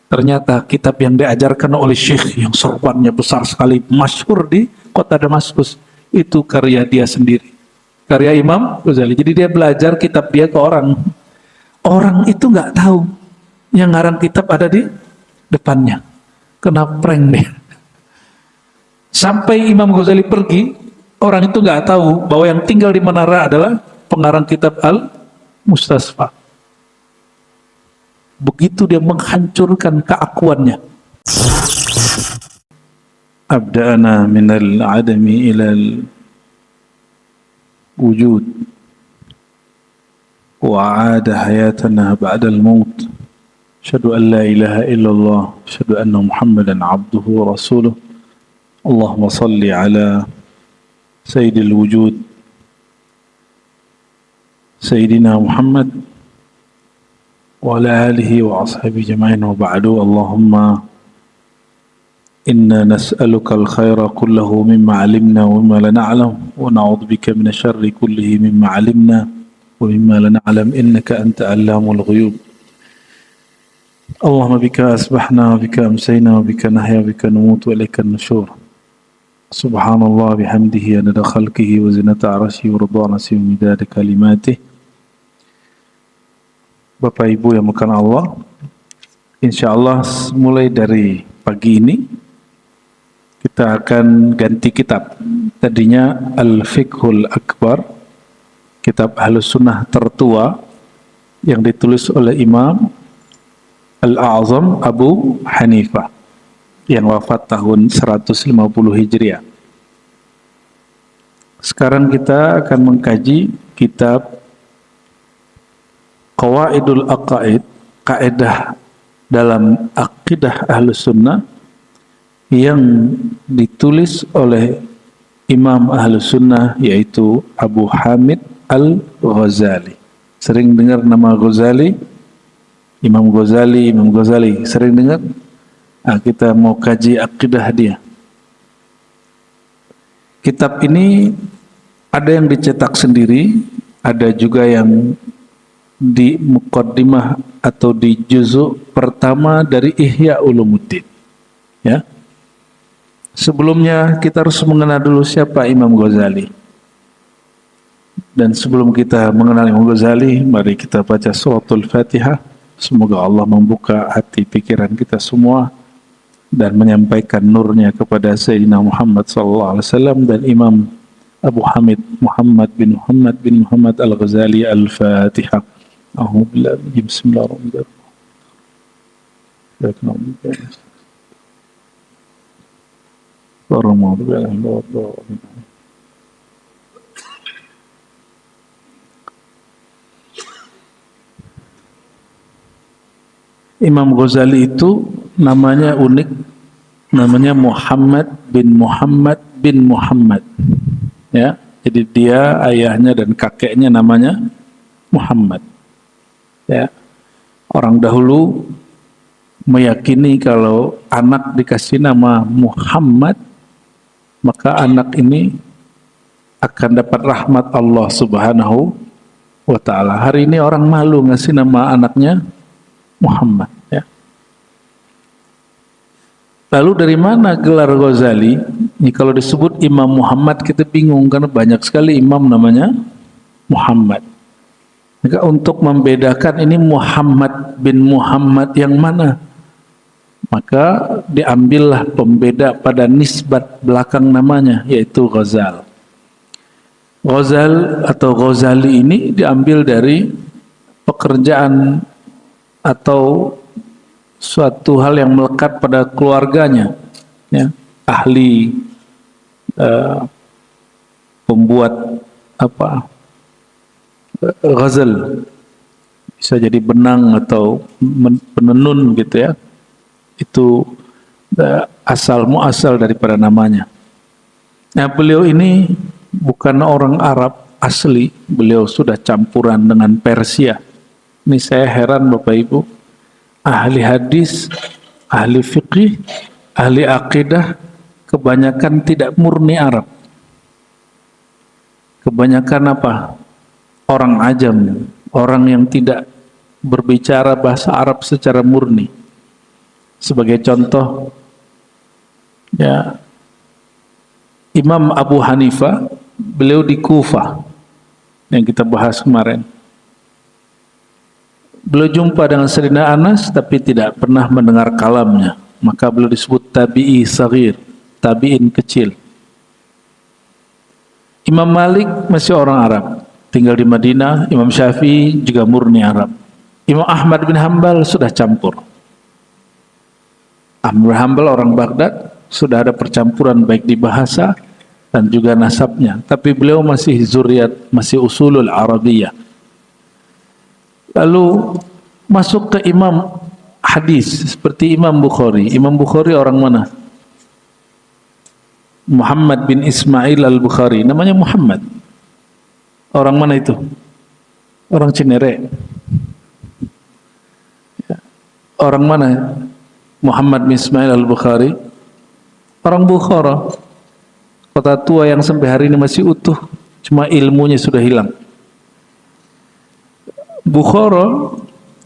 Ternyata kitab yang diajarkan oleh syekh yang sorbannya besar sekali, masyhur di kota Damaskus, itu karya dia sendiri, karya Imam Ghazali. Jadi dia belajar kitab dia ke orang. Orang itu nggak tahu yang ngarang kitab ada di depannya. Kena prank dia. Sampai Imam Ghazali pergi, orang itu nggak tahu bahwa yang tinggal di menara adalah pengarang kitab Al-Mustasfa. Begitu dia menghancurkan keakuannya. Abda'ana minal adami ilal wujud wa aada hayatana ba'dal maut. Asyhadu an la ilaha illallah, asyhadu anna Muhammadan abduhu wa rasuluh. Allahumma salli ala sayyidil wujud sayyidina Muhammad wa ala alihi wa ashabihi jama'in wa ba'du. Allahumma inna nas'aluka al-khaira kullahu mimma 'alimna wa mimma la na'lam wa na'udzu bika min asy-syarri kullihi mimma 'alimna wa mimma la na'lam innaka anta 'allamul ghuyub. Allahumma bika asbahna wa bika amsayna wa bika nahya wa bika namutu wa ilaika an-nusyur. Subhanallah bihamdihi adada khalqihi wa zinata 'arsyihi wa ridha nafsihi wa midada kalimatihi. Bapak Ibu yang bukan Allah, insya Allah mulai dari pagi ini kita akan ganti kitab. Tadinya Al-Fiqhul Akbar, kitab Ahlus Sunnah tertua yang ditulis oleh Imam Al-A'zam Abu Hanifah yang wafat tahun 150 Hijriah. Sekarang kita akan mengkaji kitab Qawaidul Aqaid, kaidah dalam akidah Ahlus Sunnah yang ditulis oleh Imam Ahlus Sunnah yaitu Abu Hamid Al-Ghazali. Sering dengar nama Ghazali? Imam Ghazali, sering dengar? Nah, kita mau kaji akidah dia. Kitab ini ada yang dicetak sendiri, ada juga yang di muqaddimah atau di juzuk pertama dari Ihya Ulumuddin. Ya. Sebelumnya kita harus mengenal dulu siapa Imam Ghazali. Dan sebelum kita mengenal Imam Ghazali, mari kita baca suratul Fatihah. Semoga Allah membuka hati pikiran kita semua dan menyampaikan nurnya kepada Sayyidina Muhammad SAW dan Imam Abu Hamid Muhammad bin Muhammad Al-Ghazali. Al-Fatihah. Bismillahirrahmanirrahim. Imam Ghazali itu namanya unik, namanya Muhammad bin Muhammad. Ya, jadi dia ayahnya dan kakeknya namanya Muhammad. Ya, orang dahulu meyakini kalau anak dikasih nama Muhammad, maka anak ini akan dapat rahmat Allah Subhanahu wa ta'ala. Hari ini orang malu ngasih nama anaknya Muhammad. Ya. Lalu dari mana gelar Ghazali? Ini kalau disebut Imam Muhammad kita bingung karena banyak sekali imam namanya Muhammad. Maka untuk membedakan ini Muhammad bin Muhammad yang mana, maka diambillah pembeda pada nisbat belakang namanya yaitu Ghazal. Ghazal atau Ghazali ini diambil dari pekerjaan atau suatu hal yang melekat pada keluarganya, ya, ahli pembuat ghazal, bisa jadi benang atau penenun gitu ya. Itu asal muasal daripada namanya. Nah, beliau ini bukan orang Arab asli, beliau sudah campuran dengan Persia. Ini saya heran Bapak Ibu, ahli hadis, ahli fiqih, ahli akidah, kebanyakan tidak murni Arab. Kebanyakan apa? Orang ajam, orang yang tidak berbicara bahasa Arab secara murni. Sebagai contoh, ya, Imam Abu Hanifah, beliau di Kufah yang kita bahas kemarin. Beliau jumpa dengan Sayyidina Anas tapi tidak pernah mendengar kalamnya, maka beliau disebut tabi'i saghir, tabi'in kecil. Imam Malik masih orang Arab, tinggal di Madinah. Imam Syafi'i juga murni Arab. Imam Ahmad bin Hanbal sudah campur. Ahmad bin Hanbal orang Baghdad, sudah ada percampuran baik di bahasa dan juga nasabnya, tapi beliau masih zuriat, masih usulul Arabiyah. Lalu masuk ke imam hadis seperti Imam Bukhari. Imam Bukhari orang mana? Muhammad bin Ismail al-Bukhari, namanya Muhammad. Orang mana itu? Orang Cinere. Orang mana? Muhammad bin Ismail al-Bukhari. Orang Bukhara, kota tua yang sampai hari ini masih utuh, cuma ilmunya sudah hilang. Bukhara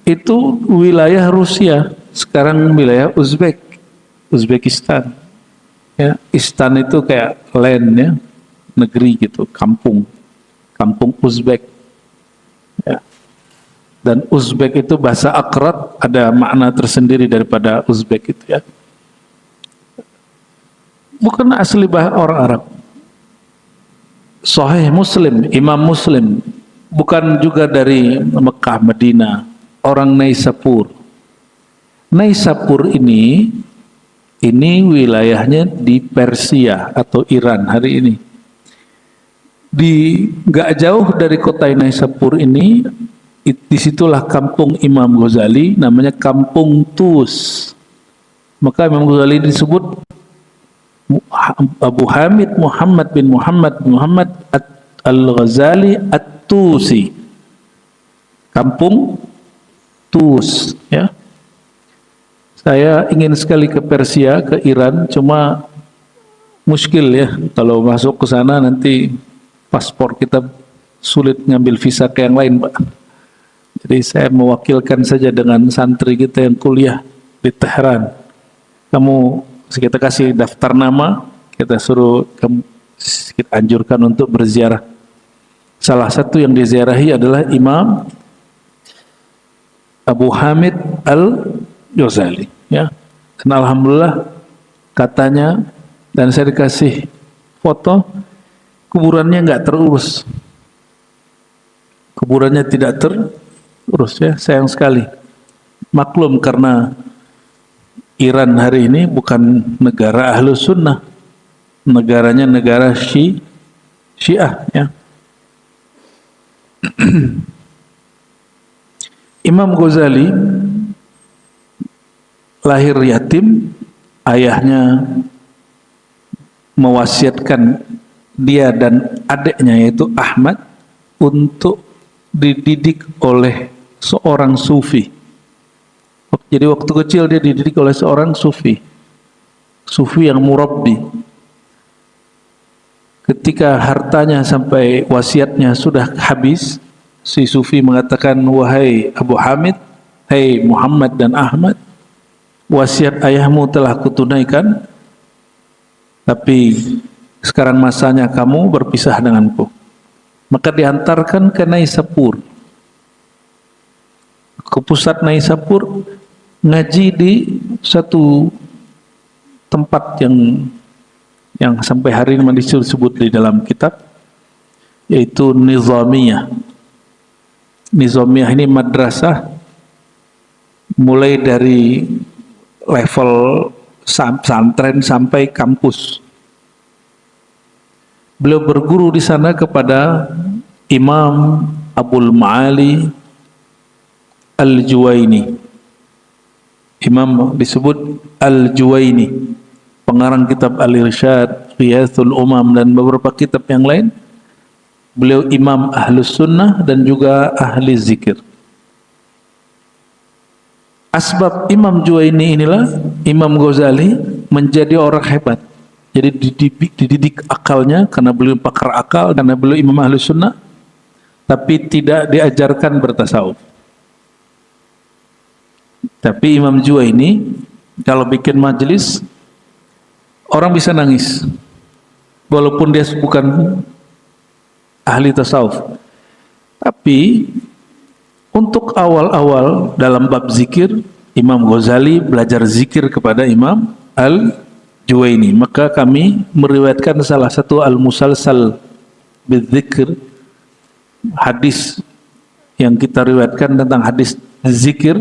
itu wilayah Rusia, sekarang wilayah Uzbekistan. Ya, Istan itu kayak land ya, negeri gitu, kampung Uzbek. Ya. Dan Uzbek itu bahasa Akrat, ada makna tersendiri daripada Uzbek itu ya. Bukan asli orang Arab. Sahih Muslim, Imam Muslim, bukan juga dari Mekah, Madinah, orang Naisapur. Naisapur ini wilayahnya di Persia atau Iran hari ini. Di gak jauh dari kota Naisapur ini, disitulah kampung Imam Ghazali, namanya Kampung Tus. Maka Imam Ghazali disebut Abu Hamid Muhammad bin Muhammad Al-Ghazali At-Tusi, Kampung Tus ya. Saya ingin sekali ke Persia, ke Iran, cuma muskil ya, kalau masuk ke sana nanti paspor kita sulit ngambil visa ke yang lain, Pak. Jadi saya mewakilkan saja dengan santri kita yang kuliah di Teheran. Kita kasih daftar nama, kita suruh kita anjurkan untuk berziarah. Salah satu yang diziarahi adalah Imam Abu Hamid Al-Ghazali ya. Dan alhamdulillah katanya, dan saya dikasih foto, kuburannya nggak terurus. Kuburannya tidak terurus ya, sayang sekali. Maklum karena Iran hari ini bukan negara Ahlus Sunnah, negaranya negara Syiah ya. Imam Ghazali lahir yatim, ayahnya mewasiatkan dia dan adiknya yaitu Ahmad untuk dididik oleh seorang sufi. Jadi waktu kecil dia dididik oleh seorang sufi yang murabbi. Ketika hartanya sampai wasiatnya sudah habis, si sufi mengatakan, wahai Abu Hamid, hai Muhammad dan Ahmad, wasiat ayahmu telah kutunaikan, tapi sekarang masanya kamu berpisah denganku. Maka diantarkan ke Naisapur, ke pusat Naisapur, ngaji di satu tempat yang sampai hari ini disebut di dalam kitab, yaitu Nizamiyah. Nizamiyah ini madrasah mulai dari level pesantren sampai kampus. Beliau berguru di sana kepada Imam Abul Ma'ali Al-Juwaini. Imam disebut Al-Juwaini, pengarang kitab Al-Irsyad, Ghiyathul Umam, dan beberapa kitab yang lain. Beliau imam Ahlus Sunnah dan juga ahli zikir. Asbab Imam Juwaini inilah Imam Ghazali menjadi orang hebat. Jadi dididik akalnya karena beliau pakar akal, karena beliau imam Ahlus Sunnah, tapi tidak diajarkan bertasawuf. Tapi Imam Juwaini Kalau bikin majelis, orang bisa nangis, walaupun dia bukan ahli tasawuf. Tapi untuk awal-awal dalam bab zikir, Imam Ghazali belajar zikir kepada Imam Al-Juwaini. Maka kami meriwayatkan salah satu al-musalsal bidzikr, hadis yang kita riwayatkan tentang hadis zikir,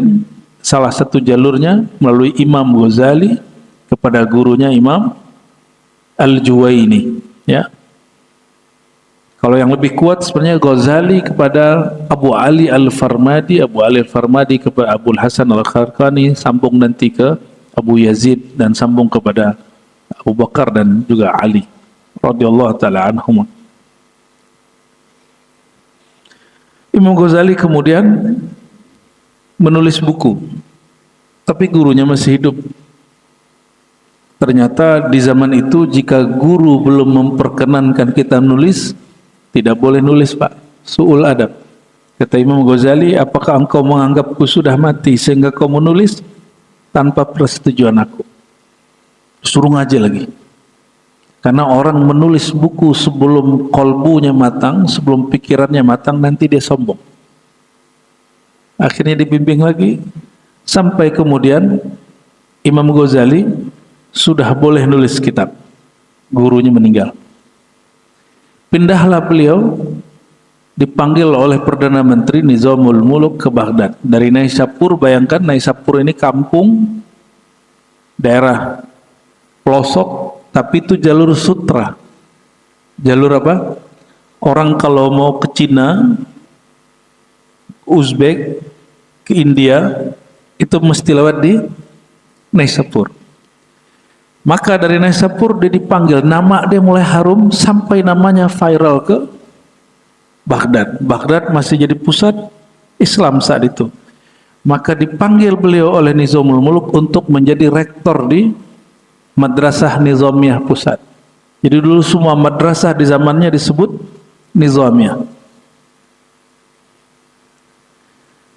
salah satu jalurnya melalui Imam Ghazali kepada gurunya Imam Al-Juwaini, ya. Kalau yang lebih kuat sebenarnya Ghazali kepada Abu Ali Al-Farmadi, Abu Ali Al-Farmadi kepada Abu Hasan Al-Kharqani, sambung nanti ke Abu Yazid dan sambung kepada Abu Bakar dan juga Ali radhiyallahu taala anhum. Imam Ghazali kemudian menulis buku, tapi gurunya masih hidup. Ternyata di zaman itu jika guru belum memperkenankan kita nulis, tidak boleh nulis, Pak. Su'ul adab. Kata Imam Ghazali, apakah engkau menganggapku sudah mati sehingga kau menulis tanpa persetujuan aku? Suruh ngaji lagi. Karena orang menulis buku sebelum kolbunya matang, sebelum pikirannya matang, nanti dia sombong. Akhirnya dibimbing lagi, sampai kemudian Imam Ghazali sudah boleh nulis kitab. Gurunya meninggal. Pindahlah beliau, dipanggil oleh Perdana Menteri Nizamul Muluk ke Baghdad. Dari Naisapur, bayangkan Naisapur ini kampung, daerah pelosok, tapi itu jalur sutra. Jalur apa? Orang kalau mau ke Cina, Uzbek, ke India, itu mesti lewat di Naisapur. Maka dari Naisapur dia dipanggil, nama dia mulai harum sampai namanya viral ke Baghdad. Baghdad masih jadi pusat Islam saat itu. Maka dipanggil beliau oleh Nizamul Muluk untuk menjadi rektor di Madrasah Nizamiyah Pusat. Jadi dulu semua madrasah di zamannya disebut Nizamiyah.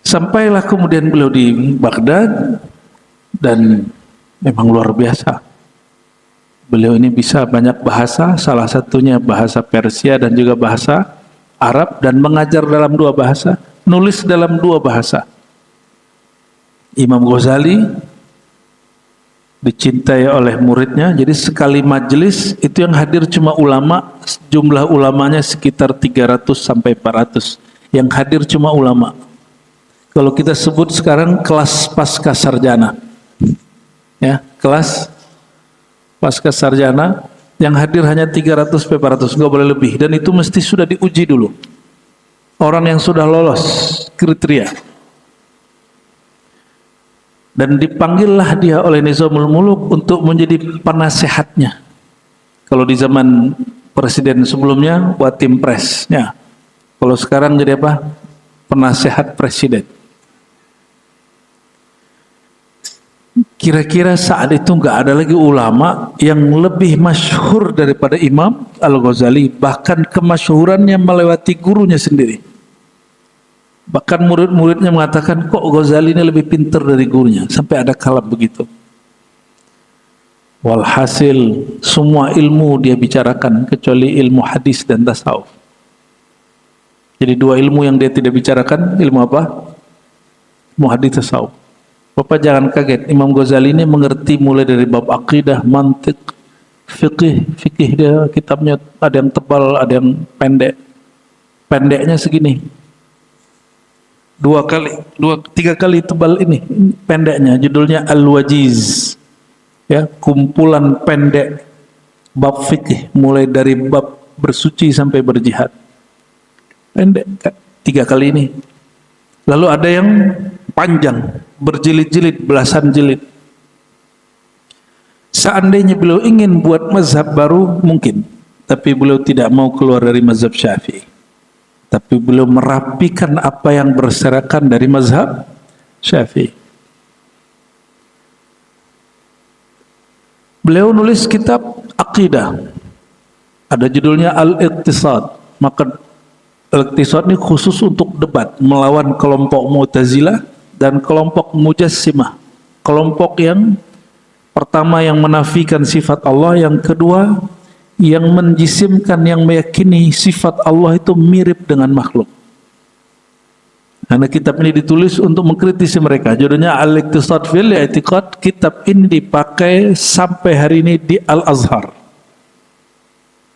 Sampailah kemudian beliau di Baghdad dan memang luar biasa. Beliau ini bisa banyak bahasa, salah satunya bahasa Persia dan juga bahasa Arab, dan mengajar dalam dua bahasa, nulis dalam dua bahasa. Imam Ghazali dicintai oleh muridnya, jadi sekali majelis itu yang hadir cuma ulama, jumlah ulamanya sekitar 300 sampai 400. Yang hadir cuma ulama. Kalau kita sebut sekarang kelas pasca sarjana. Ya, kelas pasca sarjana yang hadir hanya 300 sampai 400, nggak boleh lebih, dan itu mesti sudah diuji dulu. Orang yang sudah lolos kriteria. Dan dipanggillah dia oleh Nizamul Muluk untuk menjadi penasehatnya. Kalau di zaman presiden sebelumnya Watim Pres, ya. Kalau sekarang jadi apa? Penasehat presiden. Kira-kira saat itu nggak ada lagi ulama yang lebih masyhur daripada Imam Al-Ghazali, bahkan kemasyhurannya melewati gurunya sendiri. Bahkan murid-muridnya mengatakan, kok Ghazali ini lebih pintar dari gurunya, sampai ada kalap begitu. Walhasil semua ilmu dia bicarakan kecuali ilmu hadis dan tasawuf. Jadi dua ilmu yang dia tidak bicarakan, ilmu apa? Ilmu hadis, tasawuf. Bapak jangan kaget, Imam Ghazali ini mengerti mulai dari bab akidah, mantiq, fikih dia kitabnya ada yang tebal, ada yang pendek. Pendeknya segini. 3 kali tebal ini pendeknya, judulnya Al-Wajiz. Ya, kumpulan pendek bab fikih mulai dari bab bersuci sampai berjihad. Pendek 3 kali ini. Lalu ada yang panjang, berjilid-jilid, belasan jilid. Seandainya beliau ingin buat mazhab baru, mungkin. Tapi beliau tidak mau keluar dari mazhab Syafi'i. Tapi beliau merapikan apa yang berserakan dari mazhab Syafi'i. Beliau nulis kitab akidah. Ada judulnya Al-Iqtisad. Maka Al-Iqtisad ini khusus untuk debat melawan kelompok Mu'tazilah dan kelompok Mujassimah, kelompok yang Pertama yang menafikan sifat Allah, yang kedua yang menjisimkan, yang meyakini sifat Allah itu mirip dengan makhluk. Karena kitab ini ditulis untuk mengkritisi mereka. Judulnya Al-Iqtisad fil I'tiqad. Kitab ini dipakai sampai hari ini di Al-Azhar.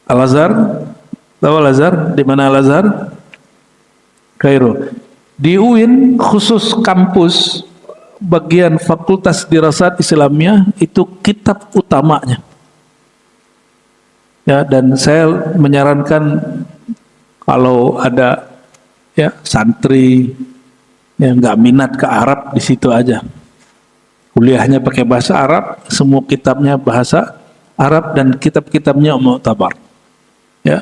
Al-Azhar, tahu Al-Azhar? Di mana Al-Azhar? Kairo. Di UIN khusus kampus bagian Fakultas Dirasat Islamiyah itu kitab utamanya. Ya, dan saya menyarankan kalau ada ya santri yang nggak minat ke Arab, di situ aja. Kuliahnya pakai bahasa Arab, semua kitabnya bahasa Arab dan kitab-kitabnya mu'tabar. Ya.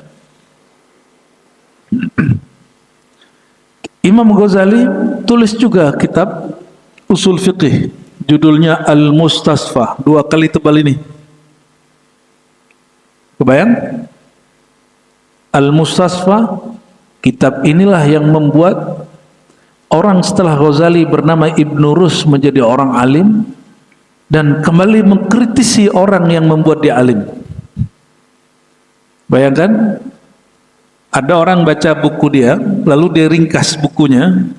Imam Ghazali tulis juga kitab usul fiqih, judulnya Al-Mustasfa, 2 kali tebal ini. Kebayang? Al-Mustasfa, kitab inilah yang membuat orang setelah Ghazali bernama Ibnu Rus menjadi orang alim dan kembali mengkritisi orang yang membuat dia alim. Bayangkan, ada orang baca buku dia, lalu dia ringkas bukunya,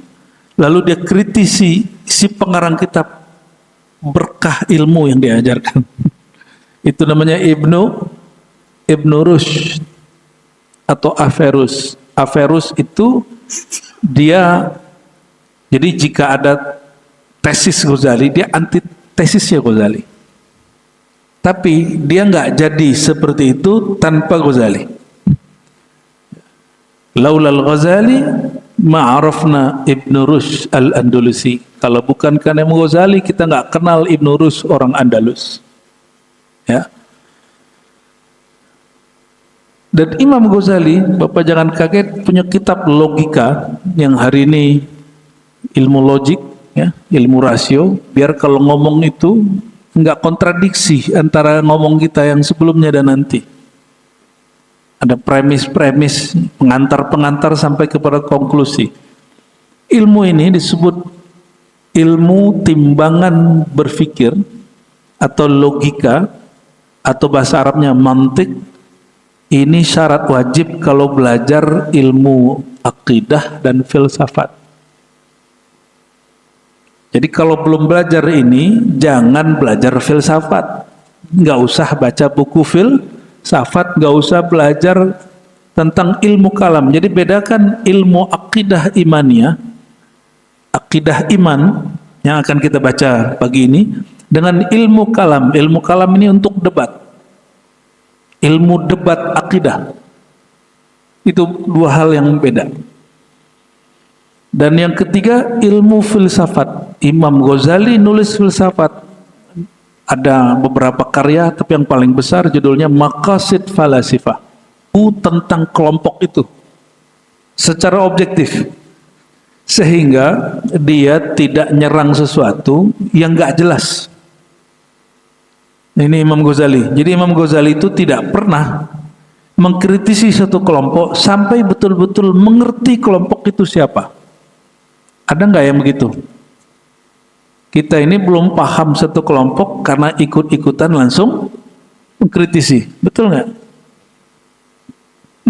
lalu dia kritisi si pengarang kitab, berkah ilmu yang diajarkan. Itu namanya Ibnu Rushd atau Averus. Averus itu dia, jadi jika ada tesis Ghazali, dia antitesisnya Ghazali. Tapi dia nggak jadi seperti itu tanpa Ghazali. Laulal Ghazali ma'arafna Ibnu Rushd al-Andalusi. Kalau bukan karena Imam Ghazali, kita nggak kenal Ibnu Rushd orang Andalus. Ya. Dan Imam Ghazali, Bapak jangan kaget, punya kitab logika yang hari ini ilmu logik, ya, ilmu rasio, biar kalau ngomong itu nggak kontradiksi antara ngomong kita yang sebelumnya dan nanti. Ada premis-premis, pengantar-pengantar sampai kepada konklusi. Ilmu ini disebut ilmu timbangan berpikir atau logika, atau bahasa Arabnya mantik. Ini syarat wajib kalau belajar ilmu akidah dan filsafat. Jadi kalau belum belajar ini, jangan belajar filsafat. Nggak usah baca buku filsafat, nggak usah belajar tentang ilmu kalam. Jadi bedakan ilmu akidah imaniyah, akidah iman yang akan kita baca pagi ini, dengan ilmu kalam. Ilmu kalam ini untuk debat. Ilmu debat akidah. Itu 2 hal yang beda. Dan yang ketiga, ilmu filsafat. Imam Ghazali nulis filsafat. Ada beberapa karya, tapi yang paling besar judulnya Maqasid Falasifah. Tentang kelompok itu secara objektif, sehingga dia tidak nyerang sesuatu yang nggak jelas. Ini Imam Ghazali. Jadi Imam Ghazali itu tidak pernah mengkritisi satu kelompok sampai betul-betul mengerti kelompok itu siapa. Ada nggak yang begitu? Kita ini belum paham satu kelompok karena ikut-ikutan langsung mengkritisi. Betul nggak?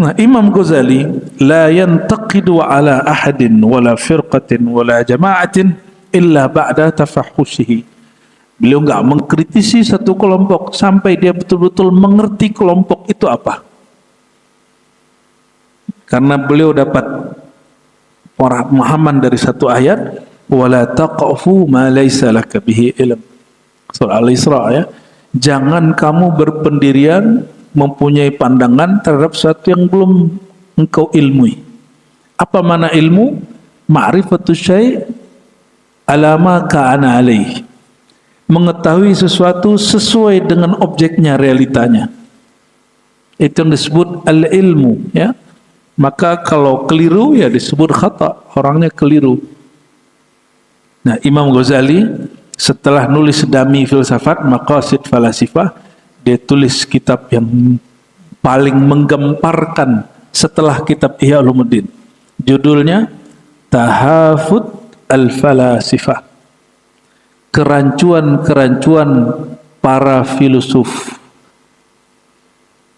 Nah, Imam Ghazali la yantaqidu ala ahadin wala firqatin wala jama'atin illa ba'da tafahushihi. Beliau nggak mengkritisi satu kelompok sampai dia betul-betul mengerti kelompok itu apa. Karena beliau dapat pemahaman dari satu ayat, wala taqfu ma laysa laka bihi ilm. Surah Al-Isra, ya. Jangan kamu berpendirian mempunyai pandangan terhadap sesuatu yang belum engkau ilmui. Apa mana ilmu? Ma'rifatu syai' ala ma ka'ana alaih. Mengetahui sesuatu sesuai dengan objeknya, realitanya. Itu yang disebut al-ilmu, ya. Maka kalau keliru ya disebut khata, orangnya keliru. Nah, Imam Ghazali setelah nulis Dami Filsafat, Maqasid Falasifah, dia tulis kitab yang paling menggemparkan setelah kitab Ihya Ulumuddin. Judulnya Tahafut Al-Falasifah. Kerancuan-kerancuan para filosof.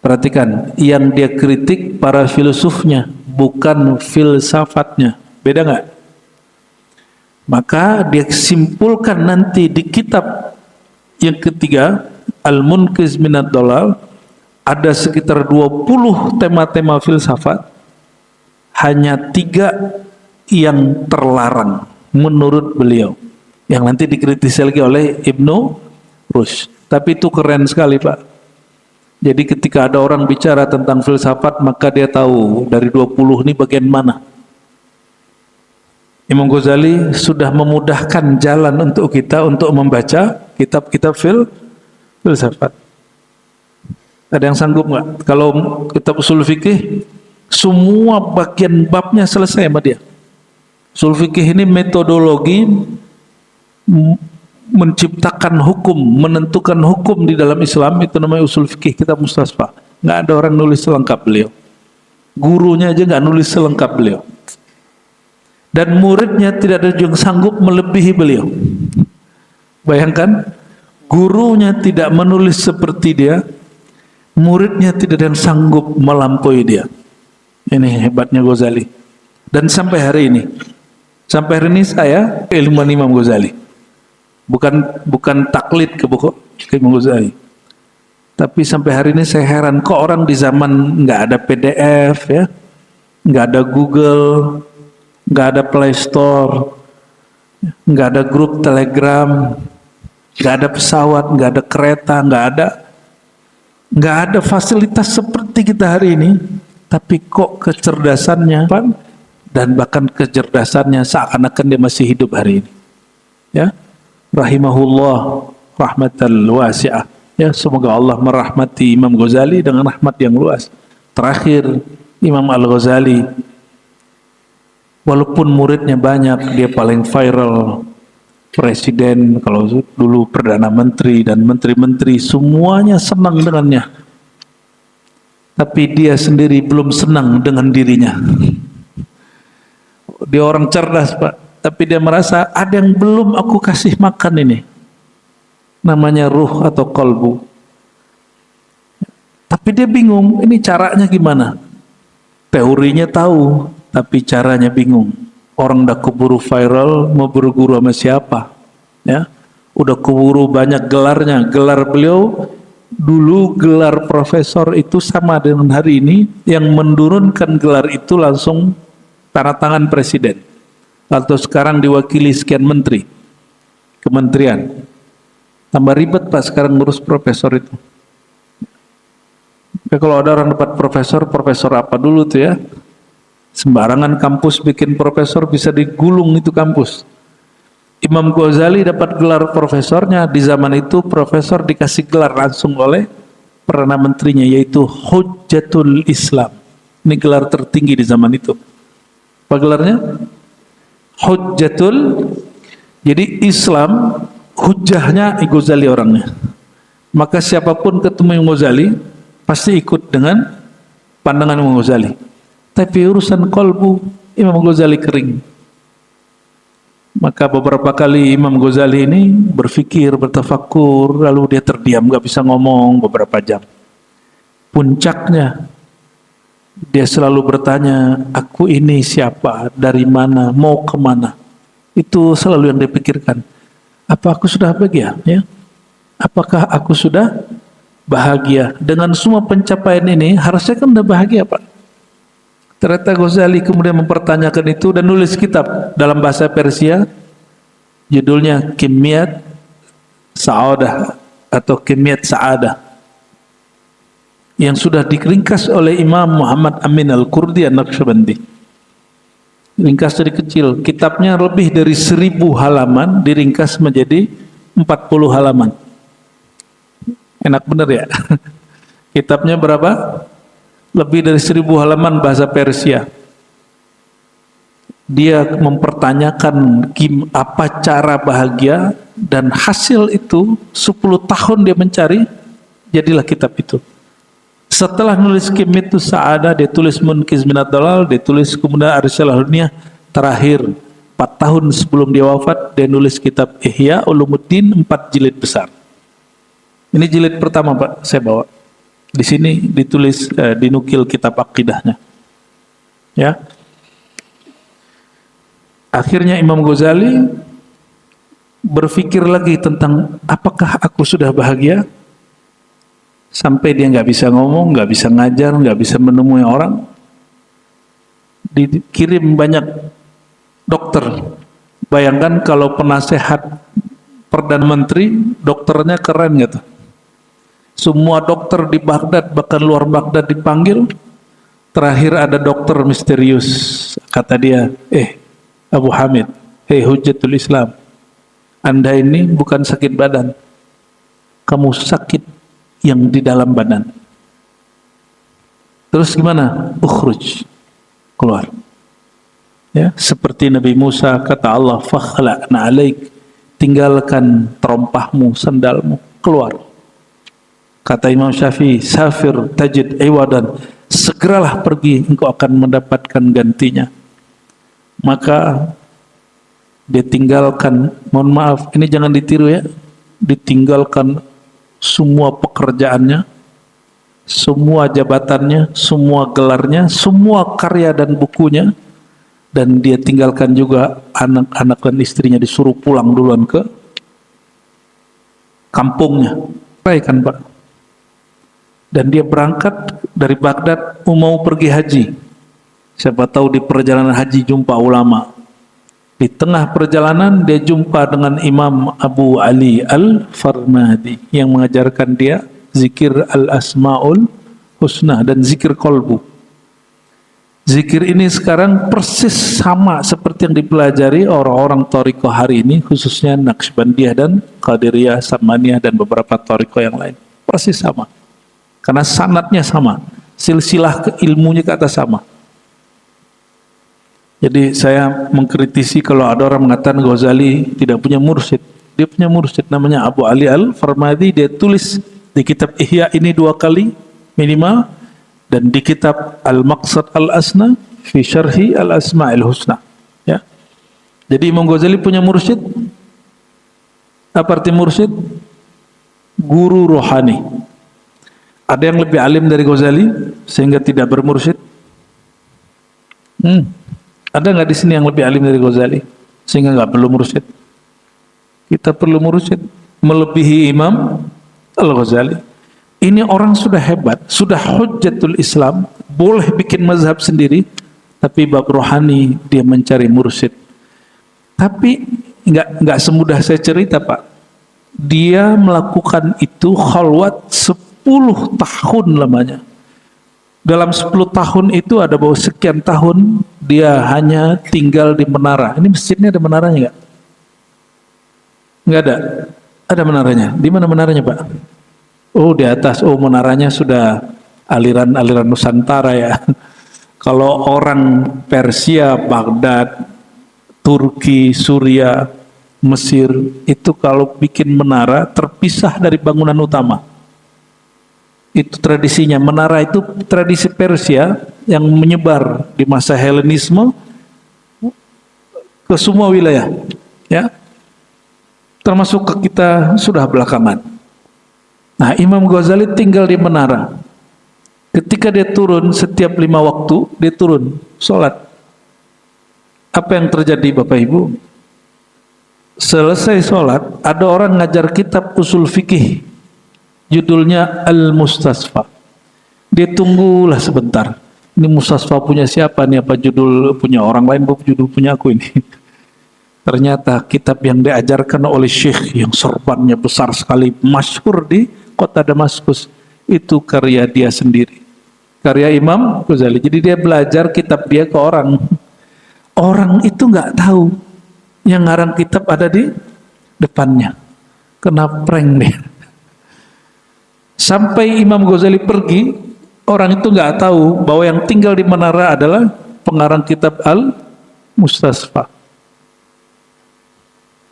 Perhatikan, yang dia kritik para filosofnya, bukan filsafatnya. Beda nggak? Maka dia simpulkan nanti di kitab yang ketiga, Al-Munqiz Minad Dhalal, ada sekitar 20 tema-tema filsafat, hanya 3 yang terlarang menurut beliau. Yang nanti dikritisi lagi oleh Ibnu Rushd. Tapi itu keren sekali, Pak. Jadi ketika ada orang bicara tentang filsafat, maka dia tahu dari 20 ini bagian mana. Imam Ghazali sudah memudahkan jalan untuk kita untuk membaca kitab-kitab filsafat. Ada yang sanggup nggak? Kalau kitab usul fikih, semua bagian babnya selesai sama dia. Usul fikih ini metodologi menciptakan hukum, menentukan hukum di dalam Islam, itu namanya usul fikih kitab Mustasfa. Nggak ada orang nulis selengkap beliau. Gurunya aja nggak nulis selengkap beliau. Dan muridnya tidak ada yang sanggup melebihi beliau. Bayangkan, gurunya tidak menulis seperti dia, muridnya tidak ada yang sanggup melampaui dia. Ini hebatnya Ghazali. Dan sampai hari ini saya ilmuwan Imam Ghazali. Bukan taklid ke buku Imam Ghazali. Tapi sampai hari ini saya heran, kok orang di zaman nggak ada PDF ya, nggak ada Google, nggak ada Play Store, nggak ada grup Telegram, nggak ada pesawat, nggak ada kereta, nggak ada fasilitas seperti kita hari ini, tapi kok kecerdasannya dan bahkan kecerdasannya seakan-akan dia masih hidup hari ini. Ya, rahimahullah rahmatal wasi'ah. Ya, semoga Allah merahmati Imam Ghazali dengan rahmat yang luas. Terakhir, Imam Al-Ghazali, walaupun muridnya banyak, dia paling viral. Presiden, kalau dulu Perdana Menteri dan menteri-menteri, semuanya senang dengannya. Tapi dia sendiri belum senang dengan dirinya. Dia orang cerdas, Pak. Tapi dia merasa ada yang belum aku kasih makan ini. Namanya ruh atau kolbu. Tapi dia bingung, ini caranya gimana? Teorinya tahu, tapi caranya bingung. Orang udah keburu viral, mau berguru sama siapa? Ya, udah keburu banyak gelarnya. Gelar beliau dulu, gelar profesor itu sama dengan hari ini, yang menurunkan gelar itu langsung tanda tangan presiden. Atau sekarang diwakili sekian menteri, kementerian. Tambah ribet Pak sekarang ngurus profesor itu. Ya, kalau ada orang dapat profesor apa dulu tuh ya? Sembarangan kampus bikin profesor bisa digulung itu kampus. Imam Ghazali dapat gelar profesornya, di zaman itu profesor dikasih gelar langsung oleh Perdana Menterinya, yaitu Hujjatul Islam. Ini gelar tertinggi di zaman itu. Apa gelarnya? Hujjatul. Jadi Islam, hujahnya Ghazali orangnya. Maka siapapun ketemu Imam Ghazali pasti ikut dengan pandangan Imam Ghazali. Tapi urusan kolbu, Imam Ghazali kering. Maka beberapa kali Imam Ghazali ini berfikir, bertafakur, lalu dia terdiam, gak bisa ngomong beberapa jam. Puncaknya, dia selalu bertanya, aku ini siapa, dari mana, mau kemana. Itu selalu yang dia pikirkan. Apa aku sudah bahagia? Ya? Apakah aku sudah bahagia? Dengan semua pencapaian ini, harusnya kan udah bahagia Pak. Ternyata Ghazali kemudian mempertanyakan itu dan nulis kitab dalam bahasa Persia, judulnya Kimiyat Sa'adah atau Kimiyat Sa'adah, yang sudah diringkas oleh Imam Muhammad Amin Al-Qurdi An-Naqsyabandi. Ringkas dari kecil, kitabnya lebih dari 1000 halaman, diringkas menjadi 40 halaman. Enak bener ya? Kitabnya berapa? Lebih dari 1000 halaman bahasa Persia. Dia mempertanyakan apa cara bahagia, dan hasil itu 10 tahun dia mencari, jadilah kitab itu. Setelah nulis Kimiyatu Sa'adah, dia tulis Munqiz Minad Dhalal, dia tulis kemudian Ar-Risalah Duniyah. Terakhir 4 tahun sebelum dia wafat, dia nulis kitab Ihya Ulumuddin 4 jilid besar. Ini jilid pertama Pak, saya bawa. Di sini ditulis, dinukil kitab akidahnya. Ya. Akhirnya Imam Ghazali berpikir lagi tentang apakah aku sudah bahagia? Sampai dia nggak bisa ngomong, nggak bisa ngajar, nggak bisa menemui orang. Dikirim banyak dokter. Bayangkan kalau penasehat Perdana Menteri, dokternya keren gitu. Semua dokter di Baghdad, bahkan luar Baghdad dipanggil. Terakhir ada dokter misterius. Kata dia, Abu Hamid, Hujjatul Islam, Anda ini bukan sakit badan. Kamu sakit yang di dalam badan. Terus gimana? Ukhruj. Keluar. Ya, seperti Nabi Musa kata Allah, fakhla'na alaik, tinggalkan terompahmu, sandalmu, keluar. Kata Imam Syafi'i, safir tajid iwadan, segeralah pergi, engkau akan mendapatkan gantinya. Maka dia tinggalkan, mohon maaf, ini jangan ditiru ya, ditinggalkan semua pekerjaannya, semua jabatannya, semua gelarnya, semua karya dan bukunya, dan dia tinggalkan juga anak-anak dan istrinya, disuruh pulang duluan ke kampungnya. Baik kan Pak? Dan dia berangkat dari Baghdad mau pergi haji. Siapa tahu di perjalanan haji jumpa ulama. Di tengah perjalanan dia jumpa dengan Imam Abu Ali Al-Farmadi yang mengajarkan dia zikir Al-Asma'ul Husna dan zikir kolbu. Zikir ini sekarang persis sama seperti yang dipelajari orang-orang Thariqah hari ini, khususnya Naqsybandiyah dan Qadiriyah, Samaniyah dan beberapa Thariqah yang lain. Persis sama. Karena sanadnya sama, silsilah ilmunya ke atas sama. Jadi saya mengkritisi kalau ada orang mengatakan Ghazali tidak punya mursyid. Dia punya mursyid namanya Abu Ali Al-Farmadi, dia tulis di kitab Ihya ini 2 kali minimal, dan di kitab Al-Maqsad Al-Asna fi Syarhi Al-Asma'il Husna. Ya. Jadi Imam Ghazali punya mursyid. Apa arti mursyid? Guru rohani. Ada yang lebih alim dari Ghazali sehingga tidak bermursyid? Ada nggak di sini yang lebih alim dari Ghazali sehingga nggak perlu mursyid? Kita perlu mursyid melebihi Imam Al-Ghazali. Ini orang sudah hebat, sudah hujjatul Islam, boleh bikin mazhab sendiri, tapi bab rohani dia mencari mursyid. Tapi nggak semudah saya cerita Pak. Dia melakukan itu khalwat 10 tahun lamanya. Dalam 10 tahun itu ada bahwa sekian tahun dia hanya tinggal di menara. Ini masjidnya ada menaranya nggak? Nggak ada. Ada menaranya. Di mana menaranya Pak? Oh di atas. Oh menaranya sudah aliran-aliran Nusantara ya. Kalau orang Persia, Baghdad, Turki, Suria, Mesir itu kalau bikin menara terpisah dari bangunan utama. Itu tradisinya. Menara itu tradisi Persia yang menyebar di masa Helenisme ke semua wilayah, ya, termasuk ke kita sudah belakangan. Nah, Imam Ghazali tinggal di menara. Ketika dia turun setiap 5 waktu, dia turun sholat. Apa yang terjadi Bapak Ibu? Selesai sholat, ada orang ngajar kitab usul fikih, judulnya Al-Mustasfa. Dia tunggulah sebentar. Ini Mustasfa punya siapa nih? Apa judul punya orang lain? Apa judul punya aku ini? Ternyata kitab yang diajarkan oleh syekh yang sorbannya besar sekali, masyhur di kota Damaskus, itu karya dia sendiri. Karya Imam Ghazali. Jadi dia belajar kitab dia ke orang. Orang itu nggak tahu yang ngarang kitab ada di depannya. Kena prank dia. Sampai Imam Ghazali pergi, orang itu nggak tahu bahwa yang tinggal di menara adalah pengarang kitab Al-Mustasfa.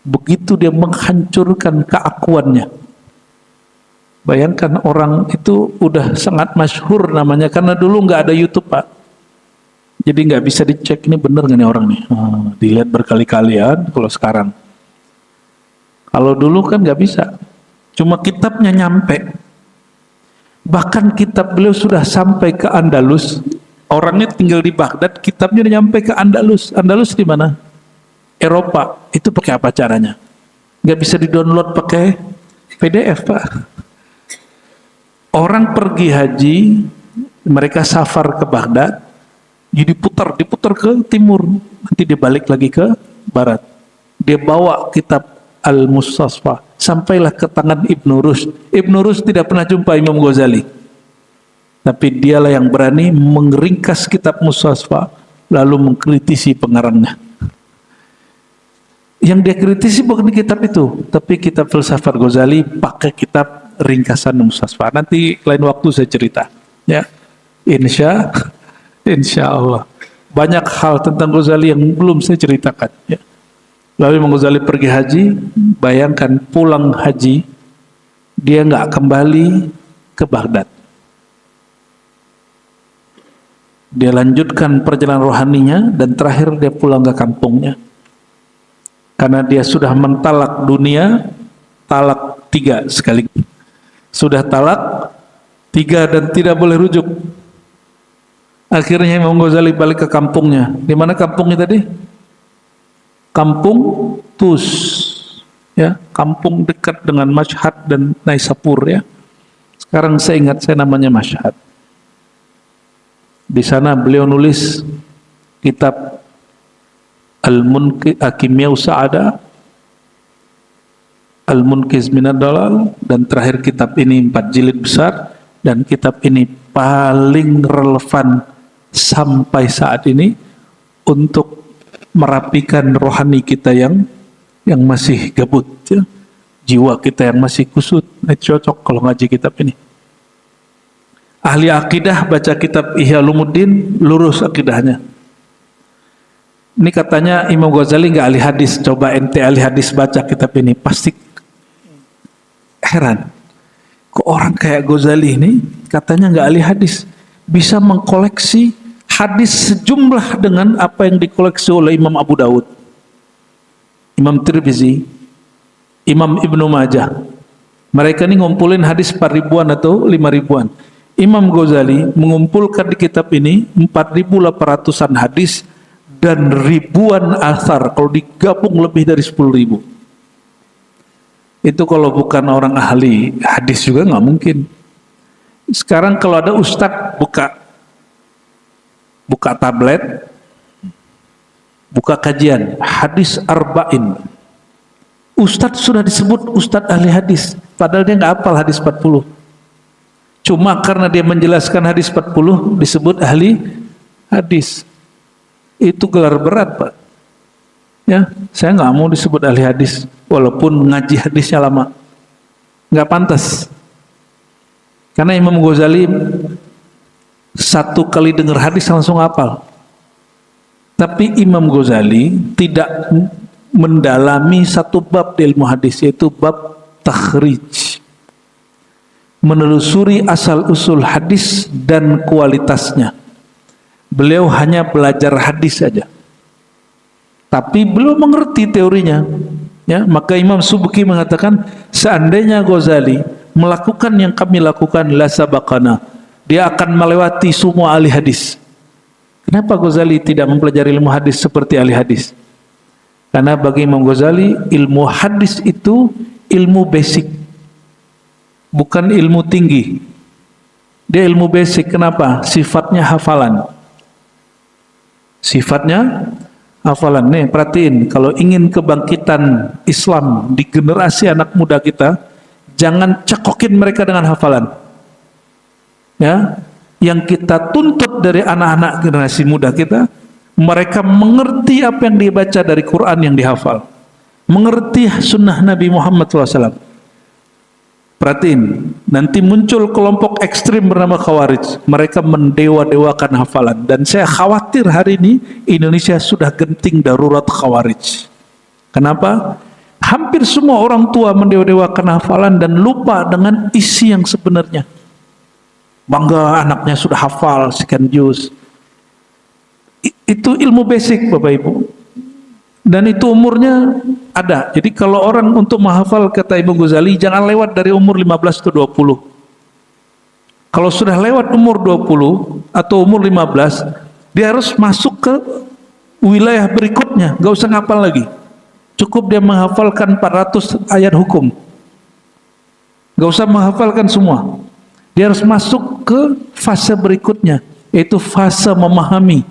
Begitu dia menghancurkan keakuannya. Bayangkan orang itu udah sangat masyhur namanya, karena dulu nggak ada YouTube Pak. Jadi nggak bisa dicek ini bener nggak nih orang nih. Dilihat berkali-kali ya. Kalau sekarang, kalau dulu kan nggak bisa. cuma kitabnya nyampe. Bahkan kitab beliau sudah sampai ke Andalus. Orangnya tinggal di Baghdad, kitabnya udah nyampe ke Andalus. Andalus di mana? Eropa. Itu pakai apa caranya? Nggak bisa di-download pakai PDF, Pak. Orang pergi haji, mereka safar ke Baghdad, jadi diputar ke timur, nanti dia balik lagi ke barat. Dia bawa kitab Al-Mustasfa, sampailah ke tangan Ibnu Rushd. Ibnu Rushd tidak pernah jumpa Imam Ghazali, tapi dialah yang berani mengeringkas kitab Mustasfa, lalu mengkritisi pengarangnya. Yang dia kritisi bukan kitab itu, tapi kitab filsafat Ghazali pakai kitab ringkasan Mustasfa. Nanti lain waktu saya cerita, ya. Insya Allah. Banyak hal tentang Ghazali yang belum saya ceritakan, ya. Lalu Imam Ghazali pergi haji, bayangkan pulang haji, dia nggak kembali ke Baghdad. Dia lanjutkan perjalanan rohaninya dan terakhir dia pulang ke kampungnya. Karena dia sudah mentalak dunia, talak 3 sekali. Sudah talak 3 dan tidak boleh rujuk. Akhirnya Imam Ghazali balik ke kampungnya. Di mana kampungnya tadi? Kampung Tus, ya, kampung dekat dengan Mashhad dan Naisapur, ya. Sekarang saya ingat saya namanya Mashhad. Di sana beliau nulis kitab Al-Kimyau Sa'ada, Al-Munqiz Minad Dalal, dan terakhir kitab ini 4 jilid besar, dan kitab ini paling relevan sampai saat ini untuk merapikan rohani kita yang masih gabut, ya. Jiwa kita yang masih kusut, cocok kalau ngaji kitab ini. Ahli akidah baca kitab Ihya Ulumuddin, lurus akidahnya. Ini katanya Imam Ghazali nggak ahli hadis. Coba ente ahli hadis baca kitab ini, pasti heran. Kok orang kayak Ghazali ini katanya nggak ahli hadis, bisa mengkoleksi hadis sejumlah dengan apa yang dikoleksi oleh Imam Abu Dawud, Imam Tirmizi, Imam Ibnu Majah. Mereka ini ngumpulin hadis 4 ribuan atau 5 ribuan. Imam Ghazali mengumpulkan di kitab ini 4.800-an hadis dan ribuan asar. Kalau digabung lebih dari 10.000. Itu kalau bukan orang ahli hadis juga nggak mungkin. Sekarang kalau ada ustadz buka tablet, buka kajian hadis arba'in, ustadz sudah disebut ustadz ahli hadis, padahal dia nggak hafal hadis 40. Cuma karena dia menjelaskan hadis 40 disebut ahli hadis. Itu gelar berat, Pak. Ya, saya nggak mau disebut ahli hadis, walaupun ngaji hadisnya lama, nggak pantas. Karena Imam Ghazali 1 kali dengar hadis langsung hafal. Tapi Imam Ghazali tidak mendalami 1 bab di ilmu hadis, yaitu bab takhrij, menelusuri asal-usul hadis dan kualitasnya. Beliau hanya belajar hadis saja, tapi belum mengerti teorinya, ya. Maka Imam Subki mengatakan, seandainya Ghazali melakukan yang kami lakukan, la sabaqana, dia akan melewati semua ahli hadis. Kenapa Ghazali tidak mempelajari ilmu hadis seperti ahli hadis? Karena bagi Imam Ghazali, ilmu hadis itu ilmu basic, bukan ilmu tinggi. Dia ilmu basic. Kenapa? Sifatnya hafalan. Sifatnya hafalan. Nih, perhatiin, kalau ingin kebangkitan Islam di generasi anak muda kita, jangan cekokin mereka dengan hafalan. Ya, yang kita tuntut dari anak-anak generasi muda kita, mereka mengerti apa yang dibaca dari Quran yang dihafal, mengerti sunnah Nabi Muhammad SAW. Perhatiin, nanti muncul kelompok ekstrim bernama Khawarij. Mereka mendewa-dewakan hafalan. Dan saya khawatir hari ini Indonesia sudah genting darurat Khawarij. Kenapa? Hampir semua orang tua mendewa-dewakan hafalan dan lupa dengan isi yang sebenarnya. Bangga anaknya sudah hafal sekian juz. Itu ilmu basic, Bapak Ibu. Dan itu umurnya ada. Jadi kalau orang untuk menghafal kata Imam Ghazali, jangan lewat dari umur 15 atau 20. Kalau sudah lewat umur 20 atau umur 15, dia harus masuk ke wilayah berikutnya, gak usah ngapal lagi. Cukup dia menghafalkan 400 ayat hukum. Gak usah menghafalkan semua. Dia harus masuk ke fase berikutnya, yaitu fase memahami.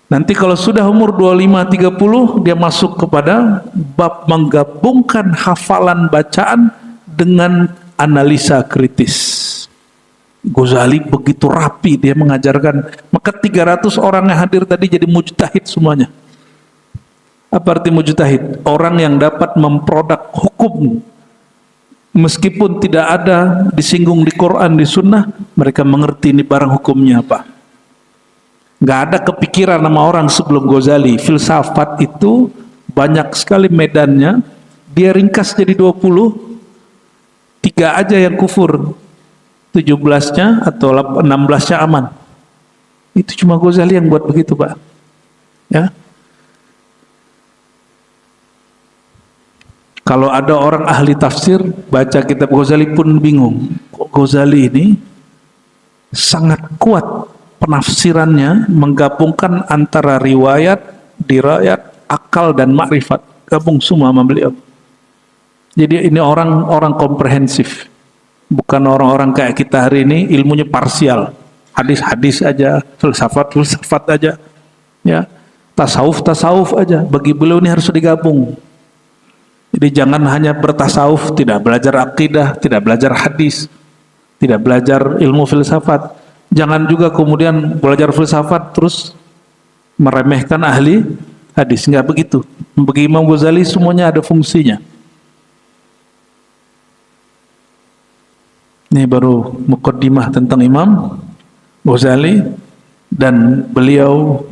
Nanti kalau sudah umur 25-30, dia masuk kepada bab menggabungkan hafalan bacaan dengan analisa kritis. Ghazali begitu rapi dia mengajarkan, maka 300 orang yang hadir tadi jadi mujtahid semuanya. Apa arti mujtahid? Orang yang dapat memproduk hukum meskipun tidak ada disinggung di Quran, di Sunnah, mereka mengerti ini barang hukumnya apa. Gak ada kepikiran nama orang sebelum Ghazali. Filsafat itu banyak sekali medannya, dia ringkas jadi 20, 3 aja yang kufur, 17-nya atau 16-nya aman. Itu cuma Ghazali yang buat begitu, Pak. Ya. Kalau ada orang ahli tafsir baca kitab Ghazali pun bingung. Kok Ghazali ini sangat kuat penafsirannya, menggabungkan antara riwayat, dirayat, akal dan makrifat, gabung semua sama beliau. Jadi ini orang komprehensif, bukan orang-orang kayak kita hari ini ilmunya parsial, hadis-hadis aja, filsafat aja, ya, tasawuf aja. Bagi beliau ini harus digabung. Jadi jangan hanya bertasawuf, tidak belajar akidah, tidak belajar hadis, tidak belajar ilmu filsafat. Jangan juga kemudian belajar filsafat terus meremehkan ahli hadis. Enggak begitu. Bagi Imam Ghazali semuanya ada fungsinya. Ini baru muqaddimah tentang Imam Ghazali, dan beliau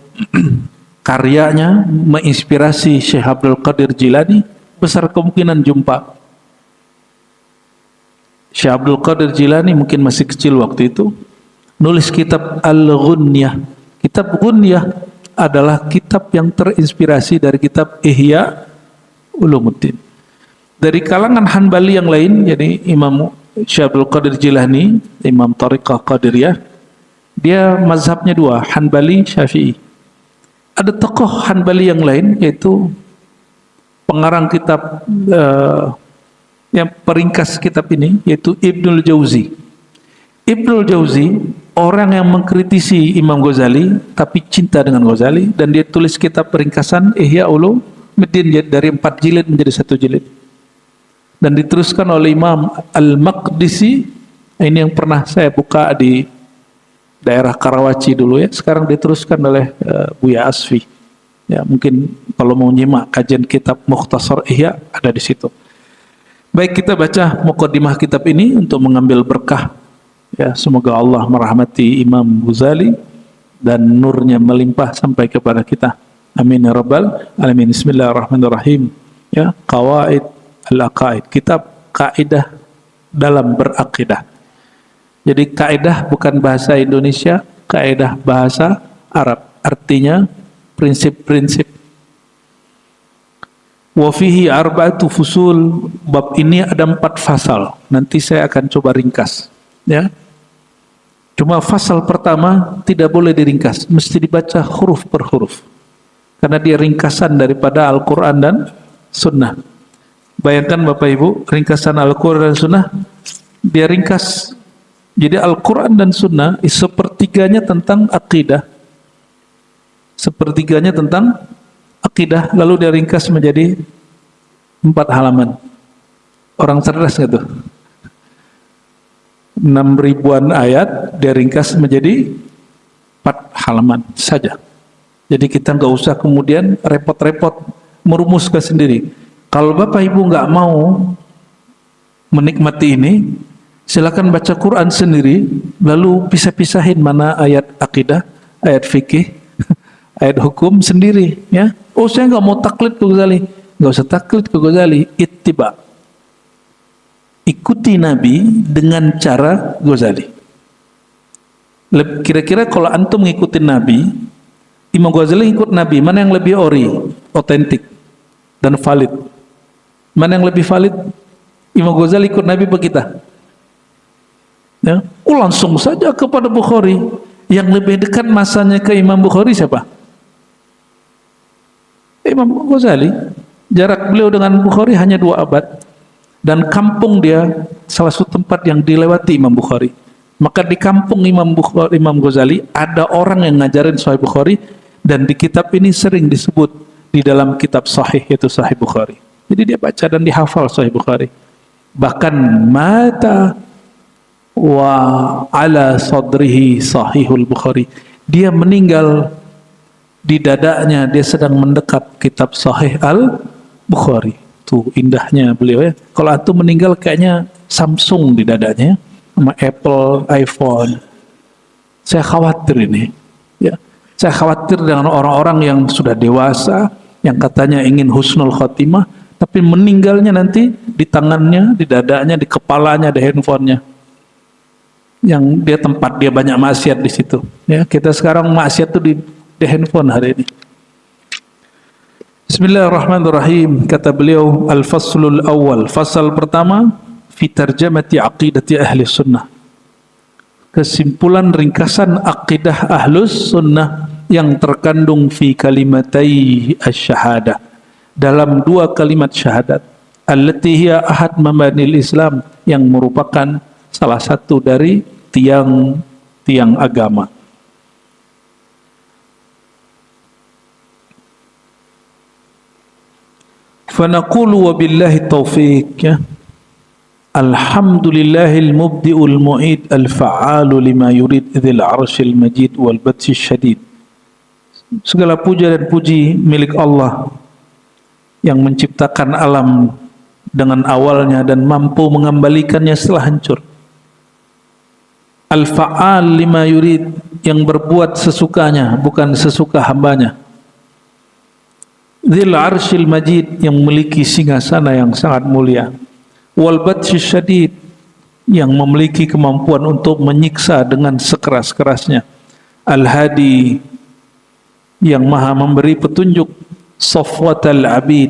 karyanya menginspirasi Syekh Abdul Qadir Jilani. Besar kemungkinan jumpa. Syekh Abdul Qadir Jilani mungkin masih kecil waktu itu, nulis kitab Al-Ghunyah. Kitab Ghunyah adalah kitab yang terinspirasi dari kitab Ihya Ulumuddin. Dari kalangan Hanbali yang lain, jadi Imam Syekh Abdul Qadir Jilani, Imam Tariqah Qadiriyah, dia mazhabnya 2, Hanbali, Syafi'i. Ada tokoh Hanbali yang lain, yaitu pengarang kitab yang peringkas kitab ini, yaitu Ibnul Jauzi. Ibnul Jauzi orang yang mengkritisi Imam Ghazali tapi cinta dengan Ghazali, dan dia tulis kitab peringkasan Ihya Ulumuddin dari 4 jilid menjadi 1 jilid, dan diteruskan oleh Imam Al-Maqdisi. Ini yang pernah saya buka di daerah Karawaci dulu, ya, sekarang diteruskan oleh Buya Asfi. Ya, mungkin kalau mau nyimak kajian kitab Mukhtasar Ihya ada di situ. Baik, kita baca muqaddimah kitab ini untuk mengambil berkah. Ya, semoga Allah merahmati Imam Ghazali dan nurnya melimpah sampai kepada kita. Amin ya rabbal alamin. Bismillahirrahmanirrahim. Ya, Qawaid al-Aqaid, kitab kaidah dalam berakidah. Jadi kaidah bukan bahasa Indonesia, kaidah bahasa Arab. Artinya prinsip-prinsip. Wa fihi arba'atu fusul. Bab ini ada 4 fasal. Nanti saya akan coba ringkas, ya. Cuma fasal pertama tidak boleh diringkas, mesti dibaca huruf per huruf, karena dia ringkasan daripada Al-Quran dan Sunnah. Bayangkan Bapak Ibu, ringkasan Al-Quran dan Sunnah, dia ringkas. Jadi Al-Quran dan Sunnah sepertiganya tentang akidah, sepertiganya tentang akidah, lalu dia ringkas menjadi 4 halaman. Orang cerdas nggak tuh? 6.000-an ayat dia ringkas menjadi 4 halaman saja. Jadi kita nggak usah kemudian repot-repot merumuskan sendiri. Kalau Bapak Ibu nggak mau menikmati ini, silakan baca Quran sendiri, lalu pisah-pisahin mana ayat akidah, ayat fikih, ayat hukum sendiri, ya. Oh, saya nggak mau taklid ke Ghazali. Nggak usah taklid ke Ghazali, ittiba. Ikuti Nabi dengan cara Ghazali. Kira-kira kalau antum ngikutin Nabi, Imam Ghazali ikut Nabi, mana yang lebih ori? otentik dan valid. Mana yang lebih valid? Imam Ghazali ikut Nabi apa kita? Ya, langsung saja kepada Bukhari. Yang lebih dekat masanya ke Imam Bukhari siapa? Imam Ghazali. Jarak beliau dengan Bukhari hanya 2 abad. Dan kampung dia salah satu tempat yang dilewati Imam Bukhari. Maka di kampung Imam Ghazali ada orang yang ngajarin Sahih Bukhari, dan di kitab ini sering disebut di dalam kitab Sahih, yaitu Sahih Bukhari. Jadi dia baca dan dihafal Sahih Bukhari. Bahkan mata wa ala sadrihi Sahihul Bukhari. Dia meninggal di dadanya, dia sedang mendekap kitab Sahih Al-Bukhari. Tuh indahnya beliau ya. Kalau antum meninggal kayaknya Samsung di dadanya, sama Apple, iPhone. Saya khawatir ini. Ya, saya khawatir dengan orang-orang yang sudah dewasa, yang katanya ingin husnul khotimah, tapi meninggalnya nanti di tangannya, di dadanya, di kepalanya, di handphonenya. Yang dia tempat dia banyak maksiat di situ. Ya, kita sekarang maksiat itu di handphone hari ini. Bismillahirrahmanirrahim. Kata beliau, al-faslul awal, fasal pertama, fi tarjamati aqidati ahli sunnah. Kesimpulan ringkasan aqidah ahlus sunnah yang terkandung fi kalimatai asy-syahadah, dalam 2 kalimat syahadat, allati hiya ahad mabanil Islam, yang merupakan salah satu dari tiang agama. Fanaqulu wabillahi taufiq, ya. Alhamdulillahil mubdi'ul mu'id al-fa'alu lima yurid dzil arsyil majid wal batsyis syadid. Segala puja dan puji milik Allah yang menciptakan alam dengan awalnya dan mampu mengembalikannya setelah hancur. Al-fa'al lima yurid, yang berbuat sesukanya, bukan sesuka hambanya. Dzil arsyil majid, yang memiliki singgasana yang sangat mulia. Wal batsyis syadid, yang memiliki kemampuan untuk menyiksa dengan sekeras-kerasnya. Al-hadi, yang maha memberi petunjuk. Safwatal abid,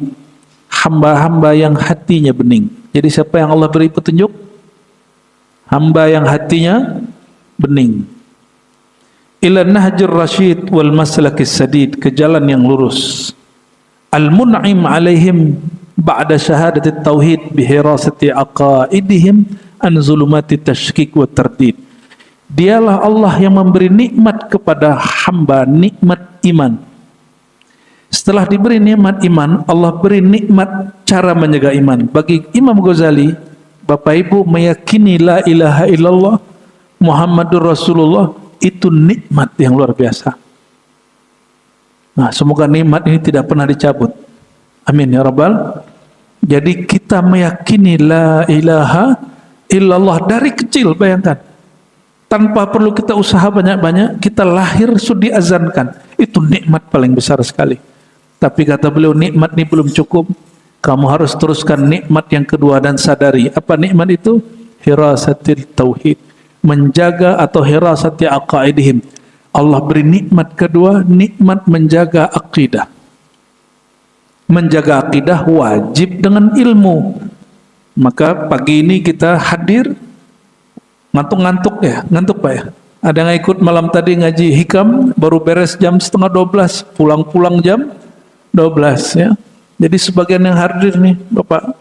hamba-hamba yang hatinya bening. Jadi siapa yang Allah beri petunjuk? Hamba yang hatinya bening. Ila nahjur rasyid wal maslakis sadid, ke jalan yang lurus. Al-mun'im alaihim ba'da syahadatit tauhid bihirasati aqaidihim an zulumati tashkik wa tardid. Dialah Allah yang memberi nikmat kepada hamba, nikmat iman. Setelah diberi nikmat iman, Allah beri nikmat cara menjaga iman. Bagi Imam Ghazali, Bapak Ibu meyakini la ilaha illallah Muhammadur Rasulullah, itu nikmat yang luar biasa. Nah, semoga nikmat ini tidak pernah dicabut. Amin ya rabbal. Jadi kita meyakini la ilaha illallah dari kecil, bayangkan. Tanpa perlu kita usaha banyak-banyak, kita lahir sudah diazankan. Itu nikmat paling besar sekali. Tapi kata beliau, nikmat ini belum cukup. Kamu harus teruskan nikmat yang kedua dan sadari. Apa nikmat itu? Hirasatil tauhid. Menjaga atau hirasati aqaidihim. Allah beri nikmat kedua, nikmat menjaga akidah. Menjaga akidah wajib dengan ilmu. Maka pagi ini kita hadir, ngantuk-ngantuk ya, ngantuk Pak ya. Ada yang ikut malam tadi ngaji hikam, baru beres jam 11:30, pulang-pulang jam 12 ya. Jadi sebagian yang hadir nih Bapak,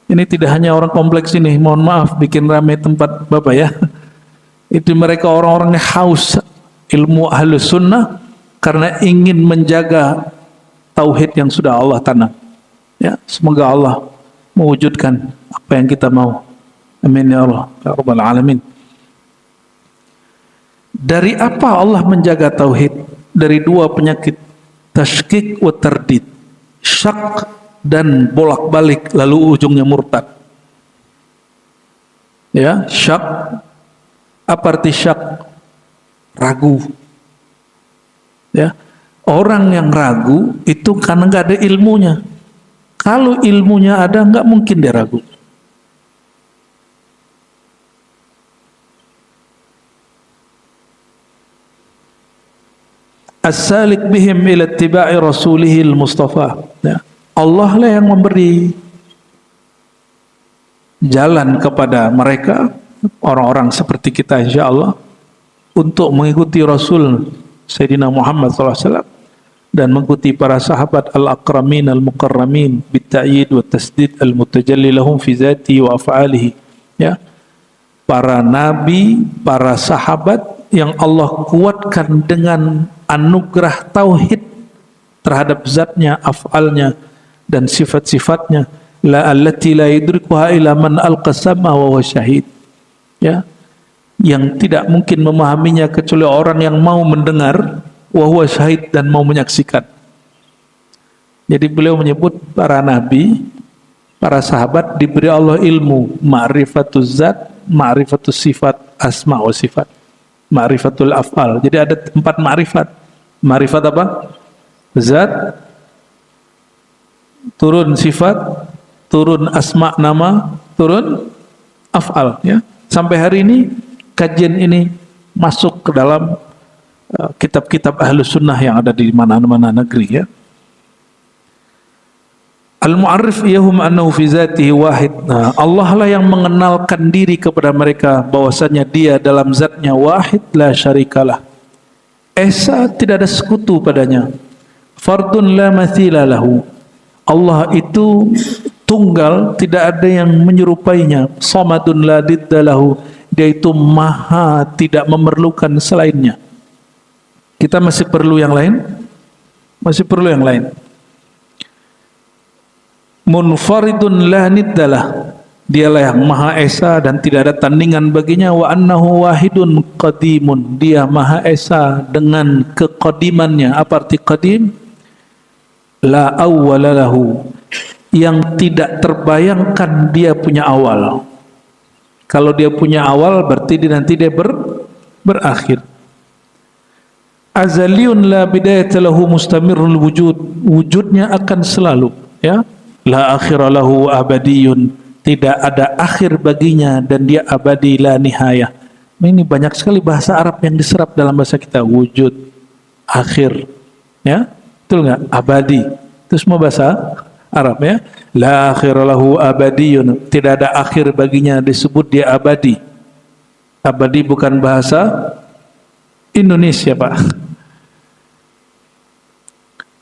ini tidak hanya orang kompleks ini, mohon maaf bikin ramai tempat Bapak ya. Itu mereka orang-orang yang haus ilmu ahlus sunnah karena ingin menjaga tauhid yang sudah Allah tanam. Ya, semoga Allah mewujudkan apa yang kita mau. Amin ya Allah ya rabbal alamin. Dari apa Allah menjaga tauhid? Dari 2 penyakit, tashkik wa tardid. Syak dan bolak-balik lalu ujungnya murtad. Ya, syak. Apa arti syak? Ragu. Ya, orang yang ragu itu karena nggak ada ilmunya. Kalau ilmunya ada, nggak mungkin dia ragu. as-salik bihim ila ittiba'i rasulihil mustafa. Ya. Allah lah yang memberi jalan kepada mereka, orang-orang seperti kita insyaallah, untuk mengikuti Rasul Sayyidina Muhammad SAW dan mengikuti para sahabat al-akramin al-mukarramin bit-ta'yid wa tasdid al-mutajalli lahum fi zati wa af'alihi. Ya. Para nabi, para sahabat yang Allah kuatkan dengan anugerah tauhid terhadap zatnya, af'alnya dan sifat-sifatnya, la allati la yudrikuha illa man alqasama wa huwa syahid. Ya, yang tidak mungkin memahaminya kecuali orang yang mau mendengar, wa huwa syahid, dan mau menyaksikan. Jadi beliau menyebut para nabi, para sahabat diberi Allah ilmu ma'rifatuz zat, ma'rifatus sifat, asma wa sifat, ma'rifatul af'al. Jadi ada 4 ma'rifat. Ma'rifat apa? Zat, turun sifat, turun asma nama, turun af'al. Ya. Sampai hari ini kajian ini masuk ke dalam kitab-kitab Ahlus Sunnah yang ada di mana-mana negeri. Ya. Al-mu'arrif iyahum annahu fi zatihi wahid. Nah, Allah lah yang mengenalkan diri kepada mereka bahwasanya dia dalam zatnya wahid la syarikalah. Esa, tidak ada sekutu padanya. Fardun la mathila lahu. Allah itu tunggal, tidak ada yang menyerupainya. Samadun la didda lahu. Dia itu maha, tidak memerlukan selainnya. Kita masih perlu yang lain? Masih perlu yang lain. Munfaridun la niddalah. Dialah yang maha esa dan tidak ada tandingan baginya. Wa annahu wahidun qadimun. Dia maha esa dengan kekodimannya. Apa arti qadim? La awwala lahu. Yang tidak terbayangkan dia punya awal. Kalau dia punya awal berarti nanti dia berakhir. Azaliyun la bidayata lahu mustamirul wujud. Wujudnya akan selalu, ya. La akhira lahu abadiyun. Tidak ada akhir baginya dan dia abadi la nihayah. Ini banyak sekali bahasa Arab yang diserap dalam bahasa kita. Wujud, akhir, ya, betul nggak? Abadi, itu semua bahasa Arab, ya. La akhira lahu abadiyun. Tidak ada akhir baginya, disebut dia abadi. Abadi bukan bahasa Indonesia, Pak.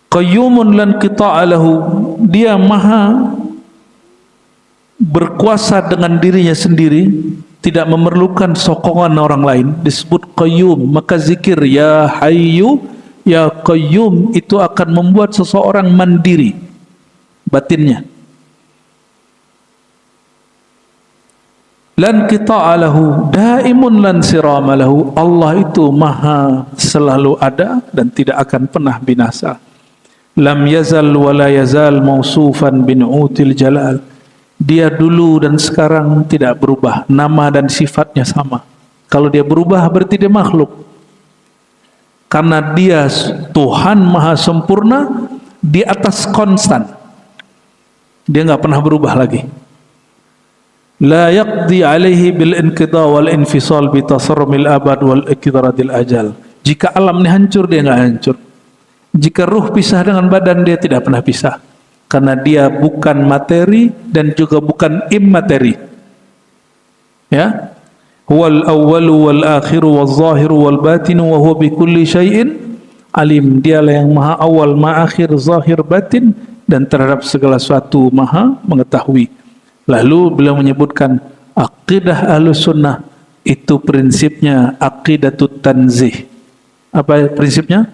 Qayyumun lan qita'a lahu. Dia maha berkuasa dengan dirinya sendiri, tidak memerlukan sokongan orang lain, disebut qayyum. Maka zikir ya hayyu ya qayyum itu akan membuat seseorang mandiri batinnya. Lan qita'a lahu daimun lan sirama lahu. Allah itu maha selalu ada dan tidak akan pernah binasa. Lam yazal wa la yazal mausufan binu'util jalal. Dia dulu dan sekarang tidak berubah, nama dan sifatnya sama. Kalau dia berubah berarti dia makhluk. Karena dia Tuhan maha sempurna di atas konstan. Dia nggak pernah berubah lagi. La yaqdi alaihi bil inqidha wal infisal bi tasarrumil abad wal iqtiradil ajal. Jika alam ini hancur, dia nggak hancur. Jika ruh pisah dengan badan, dia tidak pernah pisah. Karena dia bukan materi dan juga bukan immateri. Ya. Huwal awwalu wal akhiru wal zahiru wal batinu wa huwa bi kulli syai'in alim. Dialah yang maha awal, maha akhir, zahir, batin, dan terhadap segala sesuatu maha mengetahui. Lalu beliau menyebutkan aqidah Ahlus Sunnah itu prinsipnya aqidatut tanzih. Apa prinsipnya?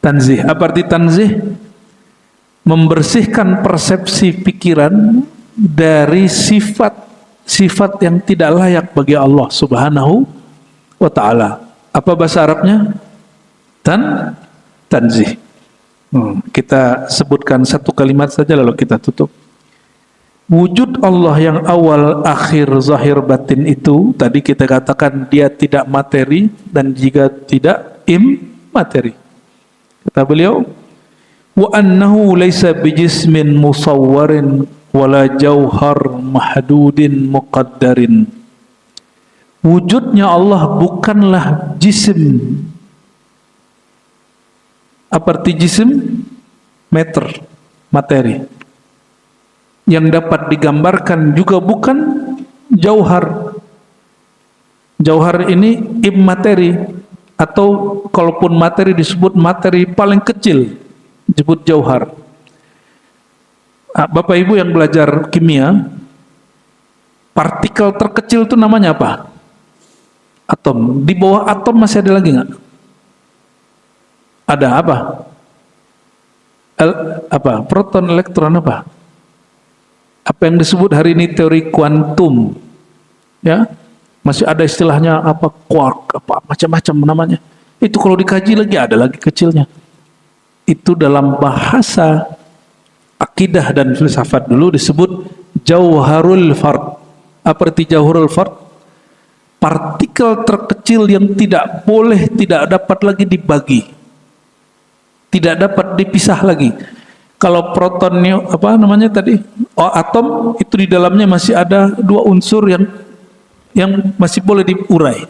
Tanzih. Apa arti tanzih? Membersihkan persepsi pikiran dari sifat yang tidak layak bagi Allah Subhanahu wa ta'ala. Apa bahasa Arabnya? Tanzih. Kita sebutkan satu kalimat saja lalu kita tutup. Wujud Allah yang awal, akhir, zahir, batin itu tadi kita katakan dia tidak materi dan juga tidak materi. Kata beliau, wa annahu laysa bijismin musawwarin wala jauhar mahdudin muqaddarin. Wujudnya Allah bukanlah jisim Apa arti jisim? Meter, materi. Yang dapat digambarkan juga bukan jauhar. Jauhar ini immateri, atau kalaupun materi disebut materi paling kecil, disebut jauhar. Bapak Ibu yang belajar kimia, partikel terkecil itu namanya apa? Atom. Di bawah atom masih ada lagi nggak? Ada apa? Proton, elektron, apa? Apa yang disebut hari ini teori kuantum? Ya, masih ada istilahnya apa, quark, apa macam-macam namanya. Itu kalau dikaji lagi ada lagi kecilnya. Itu dalam bahasa akidah dan filsafat dulu disebut jauharul fard. Apa arti jauharul fard? Partikel terkecil yang tidak dapat lagi dibagi, tidak dapat dipisah lagi. Kalau protonnya apa namanya tadi, atom, itu di dalamnya masih ada dua unsur yang masih boleh diurai.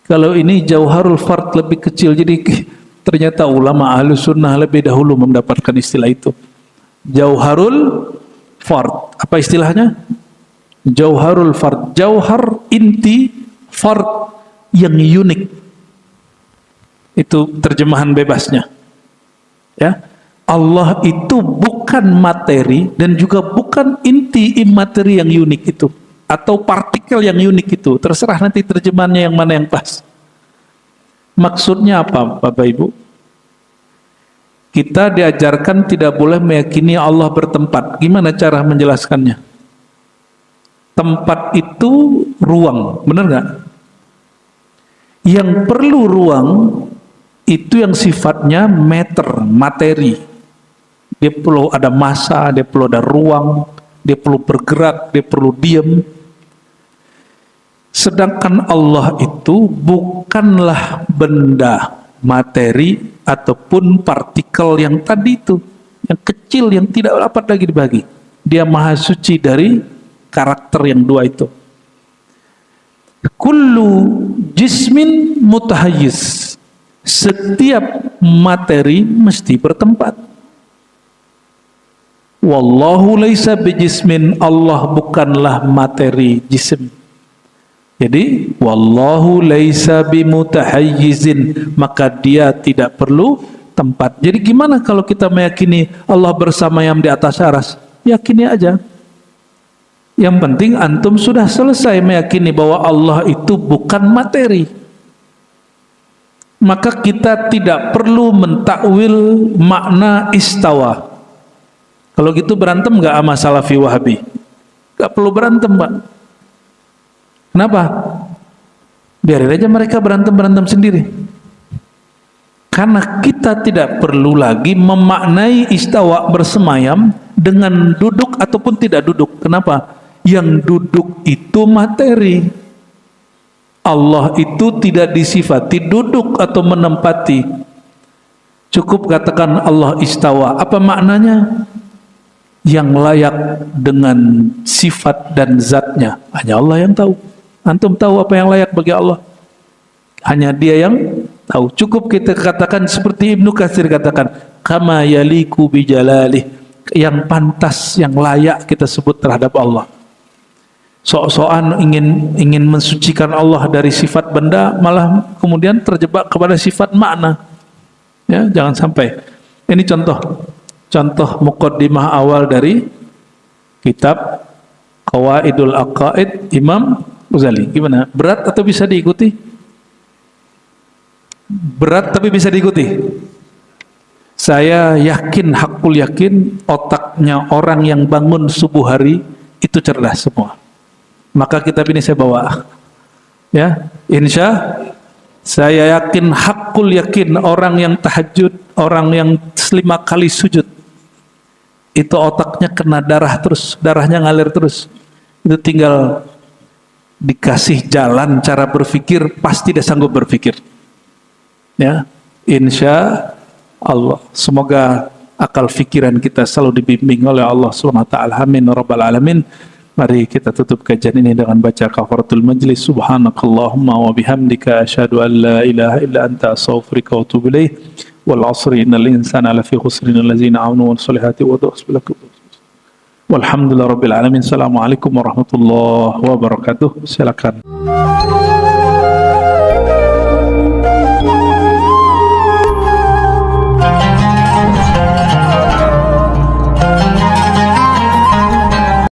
Kalau ini jauharul fard, lebih kecil. Jadi ternyata ulama ahlu sunnah lebih dahulu mendapatkan istilah itu. Jauharul fard, apa istilahnya? Jauharul fard, jauhar inti, fard yang unik. Itu terjemahan bebasnya. Ya, Allah itu bukan materi dan juga bukan inti immateri yang unik itu, atau partikel yang unik itu. Terserah nanti terjemahannya yang mana yang pas. Maksudnya apa, Bapak Ibu? Kita diajarkan tidak boleh meyakini Allah bertempat. Gimana cara menjelaskannya? Tempat itu ruang, benar nggak? Yang perlu ruang itu yang sifatnya meter, materi. Dia perlu ada massa, dia perlu ada ruang, dia perlu bergerak, dia perlu diam. Sedangkan Allah itu bukanlah benda, materi, ataupun partikel yang tadi itu, yang kecil, yang tidak dapat lagi dibagi. Dia maha suci dari karakter yang dua itu. Kullu jismin mutahayyiz, setiap materi mesti bertempat. Wallahu laisa bijismin, Allah bukanlah materi, jisim. Jadi wallahu laisa bimutahayyizin, maka dia tidak perlu tempat. Jadi gimana kalau kita meyakini Allah bersamayam di atas aras? Yakini aja. Yang penting antum sudah selesai meyakini bahwa Allah itu bukan materi. Maka kita tidak perlu mentakwil makna istawa. Kalau gitu berantem nggak sama Salafi Wahabi? Nggak perlu berantem, Pak. Kenapa? Biarin aja mereka berantem sendiri. Karena kita tidak perlu lagi memaknai istawa bersemayam dengan duduk ataupun tidak duduk. Kenapa? Yang duduk itu materi. Allah itu tidak disifati duduk atau menempati. Cukup katakan Allah istawa. Apa maknanya? Yang layak dengan sifat dan zatnya. Hanya Allah yang tahu. Antum tahu apa yang layak bagi Allah? Hanya Dia yang tahu. Cukup kita katakan seperti Ibnu Katsir katakan, kama yaliku bijalalih, yang pantas, yang layak kita sebut terhadap Allah. Sok-sokan ingin mensucikan Allah dari sifat benda, malah kemudian terjebak kepada sifat makna. Ya, jangan sampai. Ini contoh muqaddimah awal dari kitab Qawaidul Aqaid Imam Ghazali. Gimana? Berat atau bisa diikuti? Berat tapi bisa diikuti. Saya yakin, hakul yakin, otaknya orang yang bangun subuh hari itu cerdas semua. Maka kitab ini saya bawa. Ya, insya saya yakin, hakul yakin, orang yang tahajud, orang yang 5 kali sujud, itu otaknya kena darah terus, darahnya ngalir terus. Itu tinggal dikasih jalan cara berpikir, pasti dia sanggup berpikir. Ya, insya Allah. Semoga akal fikiran kita selalu dibimbing oleh Allah Subhanahu wa taala. Amin rabbal alamin. Mari kita tutup kajian ini dengan baca kafaratul majlis. Subhanakallahumma wa bihamdika asyhadu an la ilaha illa anta astaghfiruka wa atubu ilaik. wal 'asri innal insana lafi khusrin allazina amanu wa salihati wa tawassaw bil haqqi. Walhamdulillah rabbil alamin. Assalamualaikum warahmatullahi wabarakatuh. Silakan.